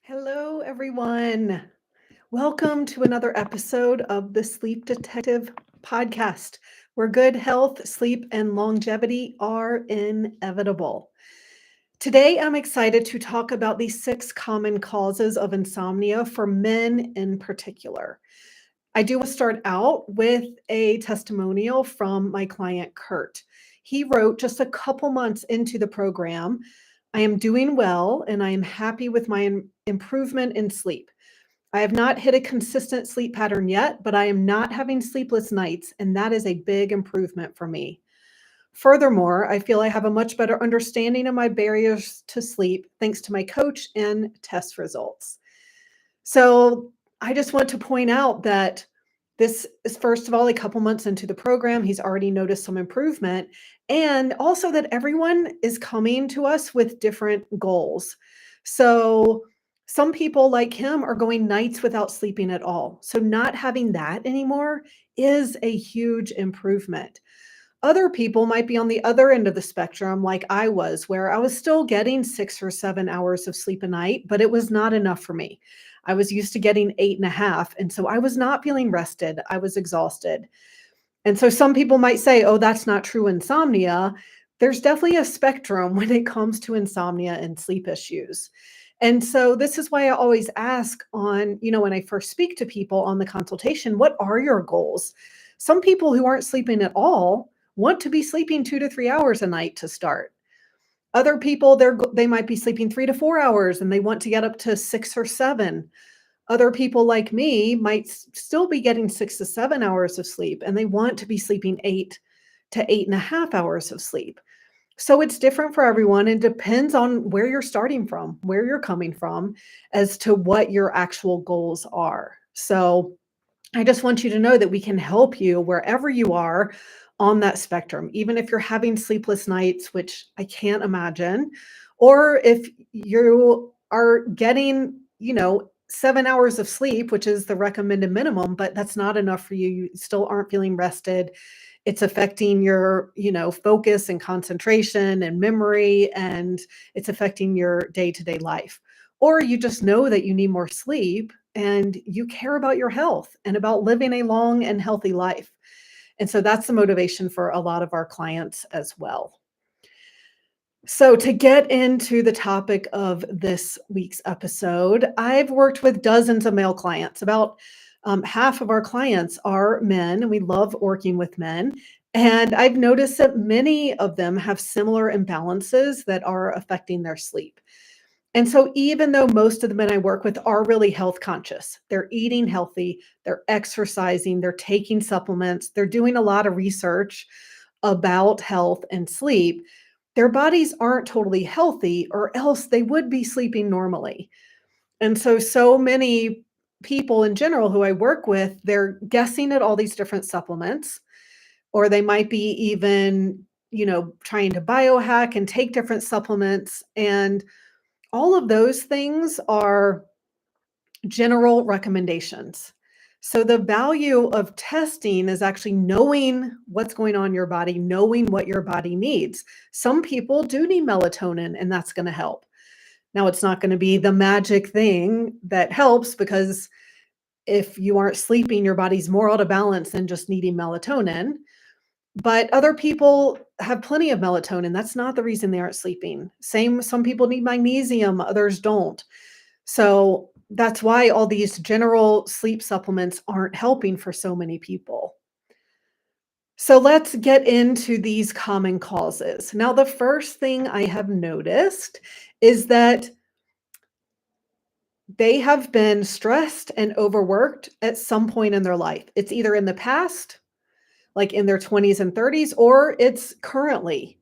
Hello, everyone. Welcome to another episode of the Sleep Detective podcast, where good health, sleep, and longevity are inevitable. Today, I'm excited to talk about the 6 common causes of insomnia for men in particular. I do want to start out with a testimonial from my client, Kurt. He wrote just a couple months into the program, I am doing well and I am happy with my improvement in sleep. I have not hit a consistent sleep pattern yet, but I am not having sleepless nights, and that is a big improvement for me. Furthermore, I feel I have a much better understanding of my barriers to sleep thanks to my coach and test results. So I just want to point out that this is, first of all, a couple months into the program. He's already noticed some improvement, and also that everyone is coming to us with different goals. So some people like him are going nights without sleeping at all. So not having that anymore is a huge improvement. Other people might be on the other end of the spectrum, like I was, where I was still getting 6 or 7 hours of sleep a night, but it was not enough for me. I was used to getting 8.5. And so I was not feeling rested. I was exhausted. And so some people might say, oh, that's not true insomnia. There's definitely a spectrum when it comes to insomnia and sleep issues. And so this is why I always ask when I first speak to people on the consultation, what are your goals? Some people who aren't sleeping at all want to be sleeping 2 to 3 hours a night to start. Other people, they might be sleeping 3 to 4 hours and they want to get up to 6 or 7. Other people like me might still be getting 6 to 7 hours of sleep and they want to be sleeping 8 to 8.5 hours of sleep. So it's different for everyone and depends on where you're starting from, where you're coming from, as to what your actual goals are. So I just want you to know that we can help you wherever you are on that spectrum, even if you're having sleepless nights, which I can't imagine, or if you are getting, 7 hours of sleep, which is the recommended minimum, but that's not enough for you. You still aren't feeling rested. It's affecting your, focus and concentration and memory, and it's affecting your day to day life. Or you just know that you need more sleep and you care about your health and about living a long and healthy life. And so that's the motivation for a lot of our clients as well. So, to get into the topic of this week's episode, I've worked with dozens of male clients. About half of our clients are men, and we love working with men. And I've noticed that many of them have similar imbalances that are affecting their sleep. And so, even though most of the men I work with are really health conscious, they're eating healthy, they're exercising, they're taking supplements, they're doing a lot of research about health and sleep, their bodies aren't totally healthy, or else they would be sleeping normally. And so many people in general who I work with, they're guessing at all these different supplements, or they might be even, trying to biohack and take different supplements. And all of those things are general recommendations. So the value of testing is actually knowing what's going on in your body, knowing what your body needs. Some people do need melatonin, and that's going to help. Now, it's not going to be the magic thing that helps, because if you aren't sleeping, your body's more out of balance than just needing melatonin. But other people have plenty of melatonin. That's not the reason they aren't sleeping. Same, some people need magnesium, others don't. So that's why all these general sleep supplements aren't helping for so many people. So let's get into these common causes. Now, the first thing I have noticed is that they have been stressed and overworked at some point in their life. It's either in the past, like in their 20s and 30s, or it's currently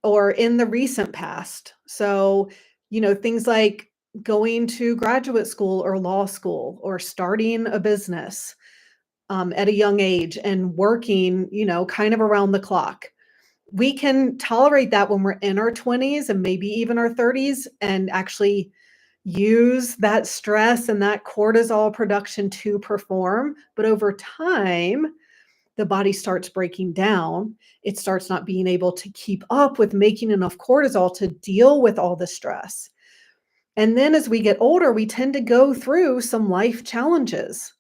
or in the recent past. So, things like going to graduate school or law school or starting a business at a young age and working, kind of around the clock. We can tolerate that when we're in our 20s and maybe even our 30s, and actually use that stress and that cortisol production to perform. But over time, the body starts breaking down. It starts not being able to keep up with making enough cortisol to deal with all the stress. And then as we get older, we tend to go through some life challenges,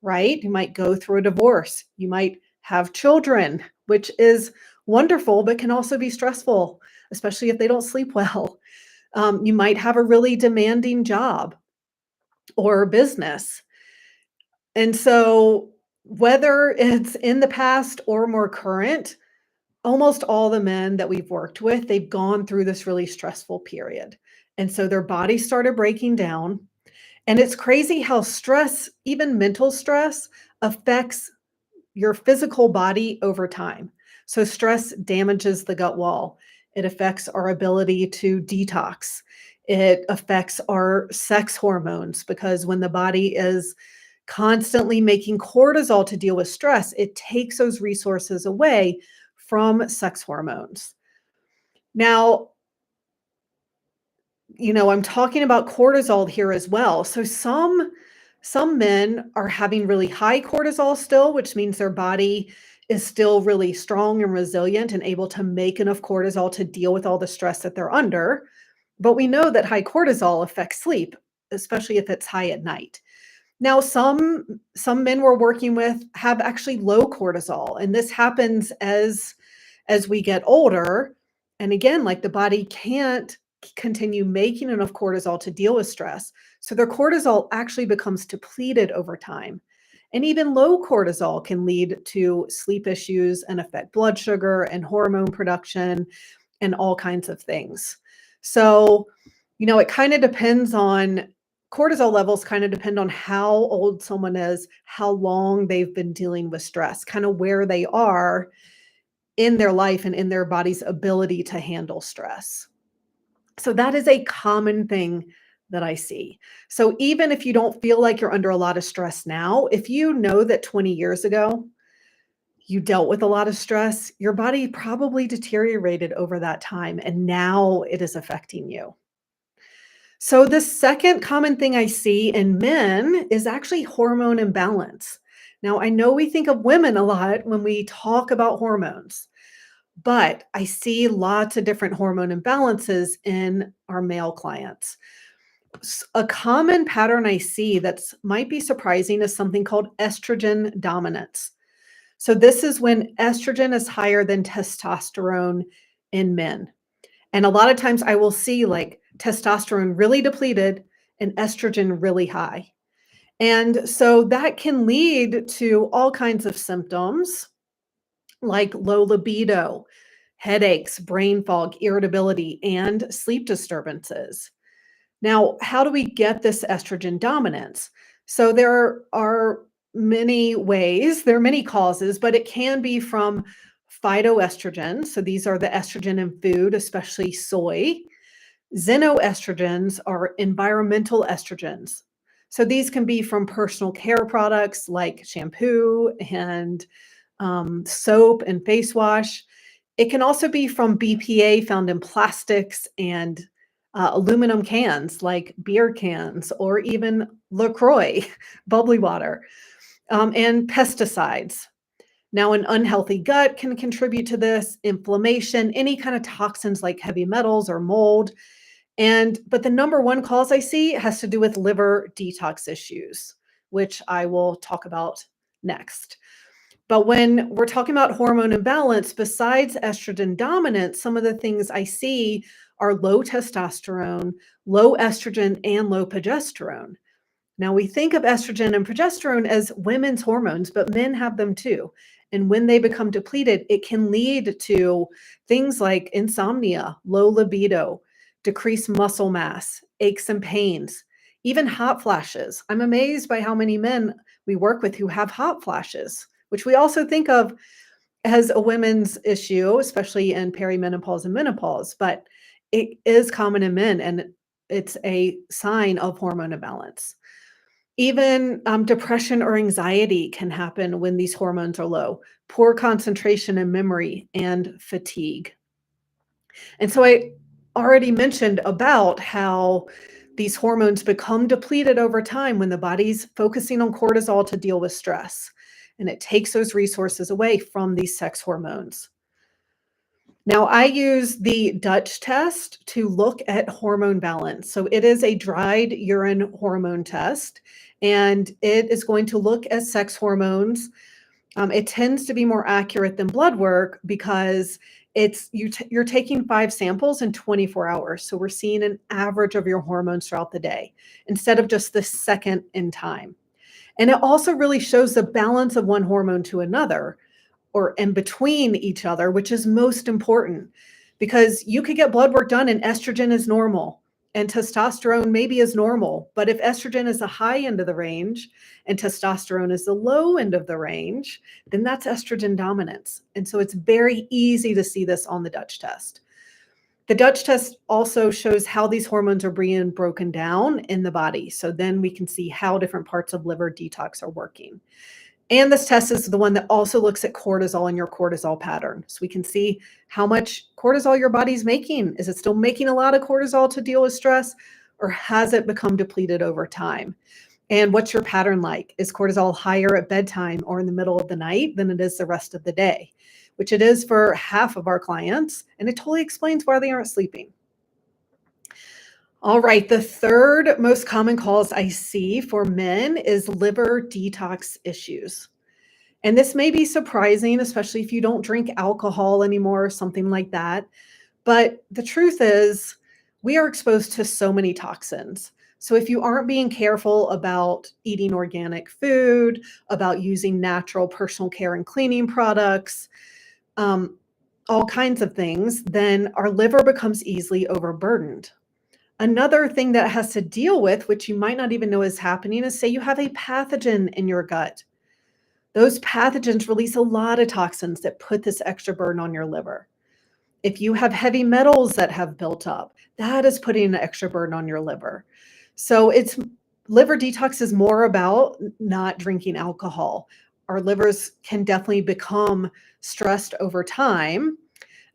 right? You might go through a divorce, you might have children, which is wonderful, but can also be stressful, especially if they don't sleep well. You might have a really demanding job or business. And so, whether it's in the past or more current, almost all the men that we've worked with, they've gone through this really stressful period. And so their bodies started breaking down. And it's crazy how stress, even mental stress, affects your physical body over time. So, stress damages the gut wall. It affects our ability to detox. It affects our sex hormones because when the body is constantly making cortisol to deal with stress, it takes those resources away from sex hormones. Now, I'm talking about cortisol here as well. So some men are having really high cortisol still, which means their body is still really strong and resilient and able to make enough cortisol to deal with all the stress that they're under. But we know that high cortisol affects sleep, especially if it's high at night. Now, some men we're working with have actually low cortisol, and this happens as we get older. And again, like the body can't continue making enough cortisol to deal with stress. So their cortisol actually becomes depleted over time. And even low cortisol can lead to sleep issues and affect blood sugar and hormone production and all kinds of things. So, it kind of depends on cortisol levels, kind of depend on how old someone is, how long they've been dealing with stress, kind of where they are in their life and in their body's ability to handle stress. So that is a common thing that I see. So even if you don't feel like you're under a lot of stress now, if you know that 20 years ago you dealt with a lot of stress, your body probably deteriorated over that time and now it is affecting you. So the second common thing I see in men is actually hormone imbalance. Now, I know we think of women a lot when we talk about hormones, but I see lots of different hormone imbalances in our male clients. A common pattern I see that's might be surprising is something called estrogen dominance. So this is when estrogen is higher than testosterone in men. And a lot of times I will see like testosterone really depleted and estrogen really high. And so that can lead to all kinds of symptoms like low libido, headaches, brain fog, irritability, and sleep disturbances. Now, how do we get this estrogen dominance? So there are many ways, there are many causes, but it can be from phytoestrogens. So these are the estrogen in food, especially soy. Xenoestrogens are environmental estrogens. So these can be from personal care products like shampoo and soap and face wash. It can also be from BPA found in plastics and aluminum cans like beer cans or even LaCroix, bubbly water, and pesticides. Now, an unhealthy gut can contribute to this, inflammation, any kind of toxins like heavy metals or mold. But the number one cause I see has to do with liver detox issues, which I will talk about next. But when we're talking about hormone imbalance, besides estrogen dominance, some of the things I see are low testosterone, low estrogen, and low progesterone. Now, we think of estrogen and progesterone as women's hormones, but men have them too. And when they become depleted, it can lead to things like insomnia, low libido, decreased muscle mass, aches and pains, even hot flashes. I'm amazed by how many men we work with who have hot flashes, which we also think of as a women's issue, especially in perimenopause and menopause, but it is common in men and it's a sign of hormone imbalance. Even, depression or anxiety can happen when these hormones are low, poor concentration and memory, and fatigue. And so I already mentioned about how these hormones become depleted over time when the body's focusing on cortisol to deal with stress, and it takes those resources away from these sex hormones. Now, I use the Dutch test to look at hormone balance. So it is a dried urine hormone test, and it is going to look at sex hormones. It tends to be more accurate than blood work because you're taking 5 samples in 24 hours. So we're seeing an average of your hormones throughout the day instead of just the second in time. And it also really shows the balance of one hormone to another or in between each other, which is most important because you could get blood work done and estrogen is normal and testosterone maybe is normal. But if estrogen is the high end of the range and testosterone is the low end of the range, then that's estrogen dominance. And so it's very easy to see this on the Dutch test. The Dutch test also shows how these hormones are being broken down in the body. So then we can see how different parts of liver detox are working. And this test is the one that also looks at cortisol and your cortisol pattern. So we can see how much cortisol your body's making. Is it still making a lot of cortisol to deal with stress, or has it become depleted over time? And what's your pattern like? Is cortisol higher at bedtime or in the middle of the night than it is the rest of the day? Which it is for half of our clients, and it totally explains why they aren't sleeping. All right, the third most common cause I see for men is liver detox issues. And this may be surprising, especially if you don't drink alcohol anymore or something like that. But the truth is, we are exposed to so many toxins. So if you aren't being careful about eating organic food, about using natural personal care and cleaning products, um, all kinds of things, then our liver becomes easily overburdened. Another thing that it has to deal with, which you might not even know is happening, is say you have a pathogen in your gut. Those pathogens release a lot of toxins that put this extra burden on your liver. If you have heavy metals that have built up, that is putting an extra burden on your liver. So it's liver detox is more about not drinking alcohol. Our livers can definitely become stressed over time,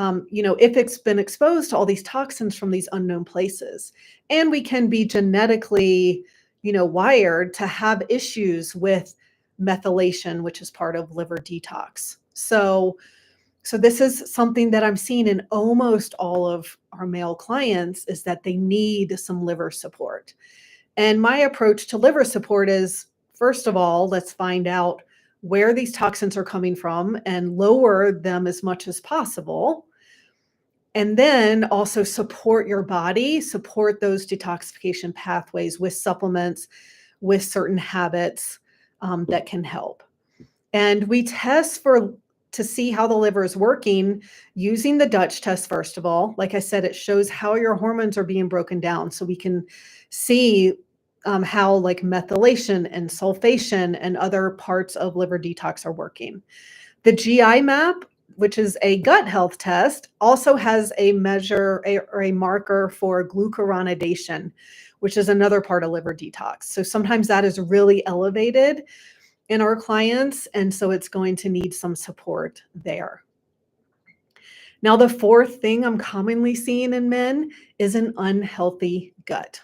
if it's been exposed to all these toxins from these unknown places. And we can be genetically, wired to have issues with methylation, which is part of liver detox. So this is something that I'm seeing in almost all of our male clients is that they need some liver support. And my approach to liver support is, first of all, let's find out where these toxins are coming from and lower them as much as possible. And then also support your body, support those detoxification pathways with supplements, with certain habits that can help. And we test to see how the liver is working using the Dutch test, first of all. Like I said, it shows how your hormones are being broken down. So we can see how like methylation and sulfation and other parts of liver detox are working. The GI map, which is a gut health test, also has a measure or a marker for glucuronidation, which is another part of liver detox. So sometimes that is really elevated in our clients, and so it's going to need some support there. Now, the fourth thing I'm commonly seeing in men is an unhealthy gut.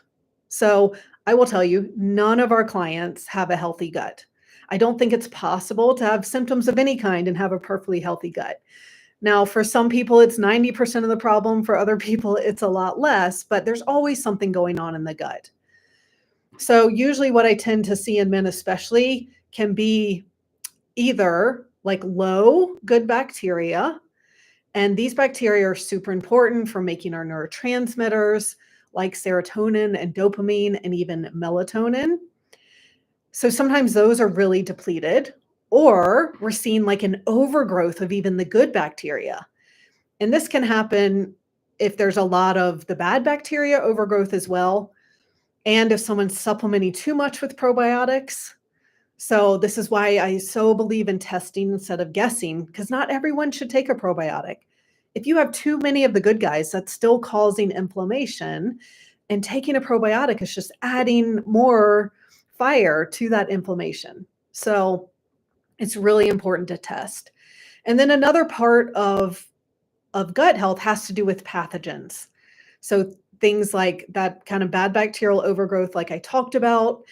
So I will tell you, none of our clients have a healthy gut. I don't think it's possible to have symptoms of any kind and have a perfectly healthy gut. Now, for some people, it's 90% of the problem. For other people, it's a lot less, but there's always something going on in the gut. So usually what I tend to see in men especially can be either like low good bacteria, and these bacteria are super important for making our neurotransmitters like serotonin and dopamine and even melatonin. So sometimes those are really depleted, or we're seeing like an overgrowth of even the good bacteria. And this can happen if there's a lot of the bad bacteria overgrowth as well. And if someone's supplementing too much with probiotics. So this is why I so believe in testing instead of guessing, because not everyone should take a probiotic. If you have too many of the good guys, that's still causing inflammation. And taking a probiotic is just adding more fire to that inflammation. So it's really important to test. And then another part of gut health has to do with pathogens. So things like that kind of bad bacterial overgrowth, like I talked about,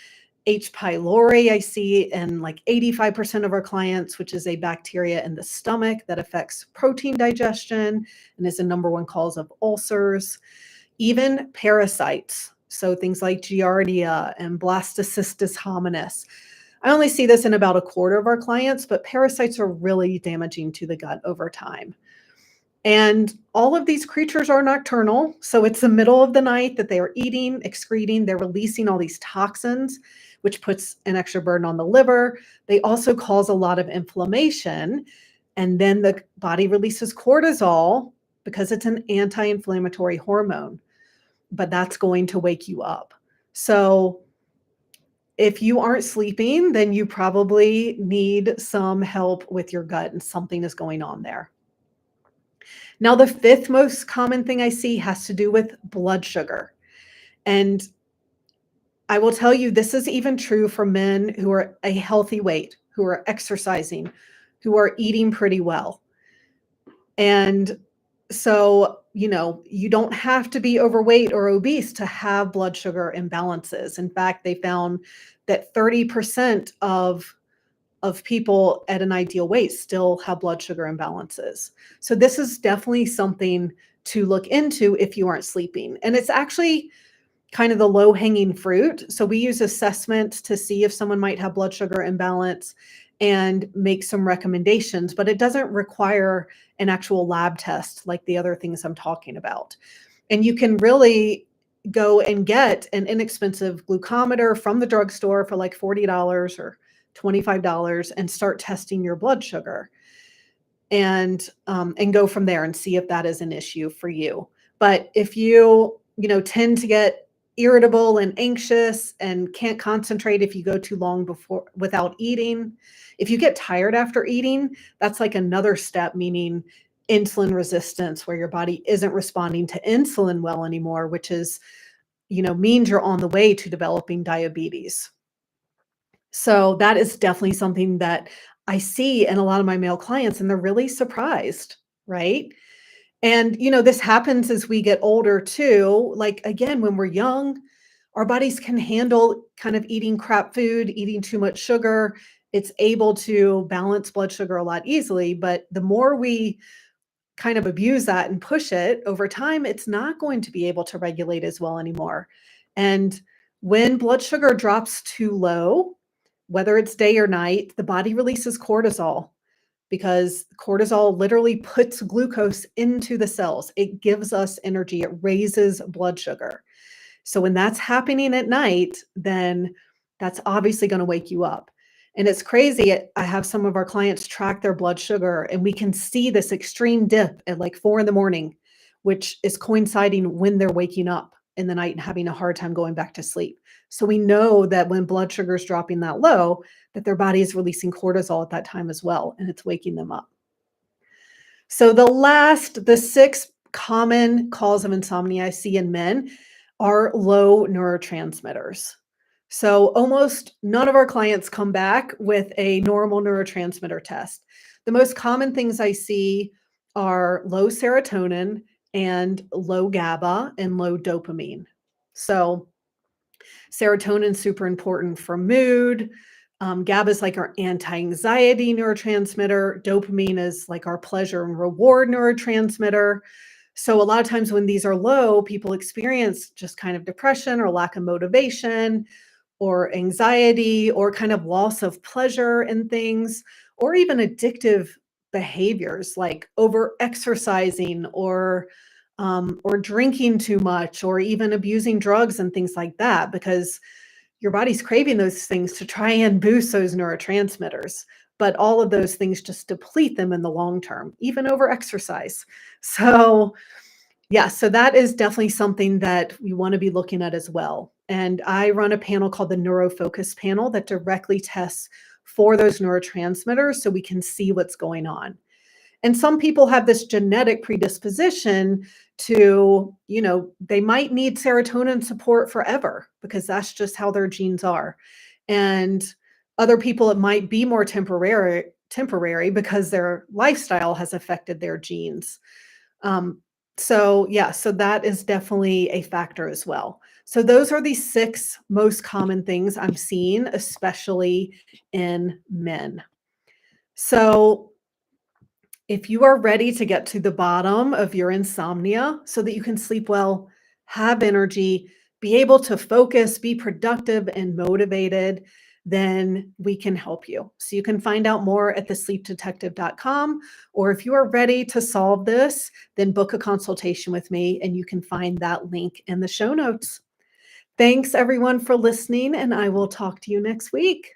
H. pylori I see in like 85% of our clients, which is a bacteria in the stomach that affects protein digestion and is the number one cause of ulcers. Even parasites, so things like Giardia and Blastocystis hominis. I only see this in about a quarter of our clients, but parasites are really damaging to the gut over time. And all of these creatures are nocturnal. So it's the middle of the night that they are eating, excreting, they're releasing all these toxins, which puts an extra burden on the liver. They also cause a lot of inflammation. And then the body releases cortisol because it's an anti inflammatory hormone, but that's going to wake you up. So if you aren't sleeping, then you probably need some help with your gut and something is going on there. Now, the fifth most common thing I see has to do with blood sugar. And I will tell you, this is even true for men who are a healthy weight, who are exercising, who are eating pretty well. And so, you don't have to be overweight or obese to have blood sugar imbalances. In fact, they found that 30% of people at an ideal weight still have blood sugar imbalances. So this is definitely something to look into if you aren't sleeping. And it's actually kind of the low hanging fruit. So we use assessments to see if someone might have blood sugar imbalance and make some recommendations, but it doesn't require an actual lab test like the other things I'm talking about. And you can really go and get an inexpensive glucometer from the drugstore for like $40 or $25 and start testing your blood sugar and go from there and see if that is an issue for you. But if you tend to get irritable and anxious and can't concentrate if you go too long before without eating, if you get tired after eating, that's like another step, meaning insulin resistance, where your body isn't responding to insulin well anymore, which is, means you're on the way to developing diabetes. So that is definitely something that I see in a lot of my male clients, and they're really surprised, right? And, this happens as we get older too. Like, again, when we're young, our bodies can handle kind of eating crap food, eating too much sugar. It's able to balance blood sugar a lot easily. But the more we kind of abuse that and push it over time, it's not going to be able to regulate as well anymore. And when blood sugar drops too low, whether it's day or night, the body releases cortisol because cortisol literally puts glucose into the cells. It gives us energy, it raises blood sugar. So when that's happening at night, then that's obviously going to wake you up. And it's crazy. I have some of our clients track their blood sugar, and we can see this extreme dip at like 4 in the morning, which is coinciding when they're waking up in the night and having a hard time going back to sleep. So we know that when blood sugar is dropping that low, that their body is releasing cortisol at that time as well, and it's waking them up. So the sixth common cause of insomnia I see in men are low neurotransmitters. So almost none of our clients come back with a normal neurotransmitter test. The most common things I see are low serotonin and low GABA and low dopamine. So serotonin is super important for mood. GABA is like our anti-anxiety neurotransmitter. Dopamine is like our pleasure and reward neurotransmitter. So a lot of times when these are low, people experience just kind of depression or lack of motivation or anxiety or kind of loss of pleasure in things, or even addictive behaviors like over exercising or drinking too much or even abusing drugs and things like that, because your body's craving those things to try and boost those neurotransmitters. But all of those things just deplete them in the long term, even over exercise. So, yeah, so that is definitely something that we want to be looking at as well. And I run a panel called the Neurofocus panel that directly tests for those neurotransmitters so we can see what's going on. And some people have this genetic predisposition to, they might need serotonin support forever because that's just how their genes are. And other people, it might be more temporary because their lifestyle has affected their genes. Um, So, yeah, so that is definitely a factor as well. So those are the 6 most common things I'm seeing, especially in men. So, if you are ready to get to the bottom of your insomnia so that you can sleep well, have energy, be able to focus, be productive and motivated, then we can help you. So you can find out more at thesleepdetective.com, or if you are ready to solve this, then book a consultation with me and you can find that link in the show notes. Thanks everyone for listening, and I will talk to you next week.